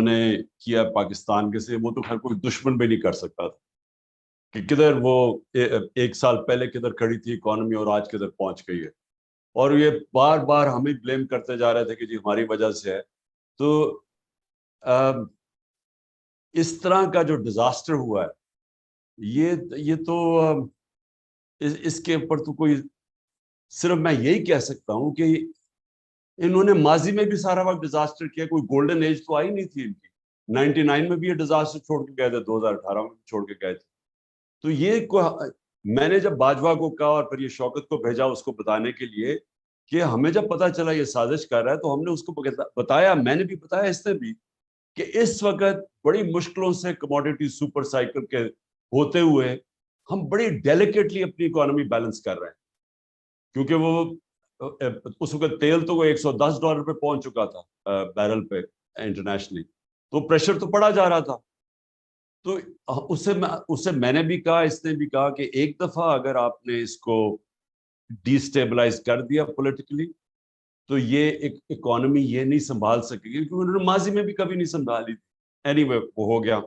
نے کیا پاکستان کے سے، وہ تو خیر کوئی دشمن بھی نہیں کر سکتا تھا کہ کدھر وہ 1 سال پہلے کدھر کھڑی تھی اکانومی اور آج کدھر پہنچ گئی ہے، اور یہ بار بار ہمیں بلیم کرتے جا رہے تھے کہ جی ہماری وجہ سے ہے. تو اس طرح کا جو ڈیزاسٹر ہوا ہے یہ تو اس کے اوپر تو کوئی، صرف میں یہی کہہ سکتا ہوں کہ انہوں نے ماضی میں بھی سارا وقت ڈیزاسٹر کیا، کوئی گولڈن ایج تو آئی نہیں تھی ان کی. 99 میں بھی یہ ڈیزاسٹر چھوڑ کے گئے تھے، 2018 میں بھی چھوڑ کے گئے تھے. تو یہ میں نے جب باجوہ کو کہا اور پھر یہ شوکت کو بھیجا اس کو بتانے کے لیے کہ ہمیں جب پتا چلا یہ سازش کر رہا ہے، تو ہم نے اس کو بتایا، میں نے بھی بتایا اس نے بھی، کہ اس وقت بڑی مشکلوں سے کموڈیٹی سپر سائیکل کے ہوتے ہوئے ہم بڑی ڈیلیکیٹلی اپنی اکانومی بیلنس کر رہے ہیں، کیونکہ وہ اس وقت تیل تو وہ $110 پہ پہنچ چکا تھا بیرل پہ انٹرنیشنلی، تو پریشر تو پڑا جا رہا تھا. تو اس سے میں نے بھی کہا، اس نے بھی کہا کہ ایک دفعہ اگر آپ نے اس کو ڈی اسٹیبلائز کر دیا پولیٹیکلی، تو یہ ایک اکانومی یہ نہیں سنبھال سکے گی، کیونکہ انہوں نے ماضی میں بھی کبھی نہیں سنبھالی. اینی وے وہ ہو گیا.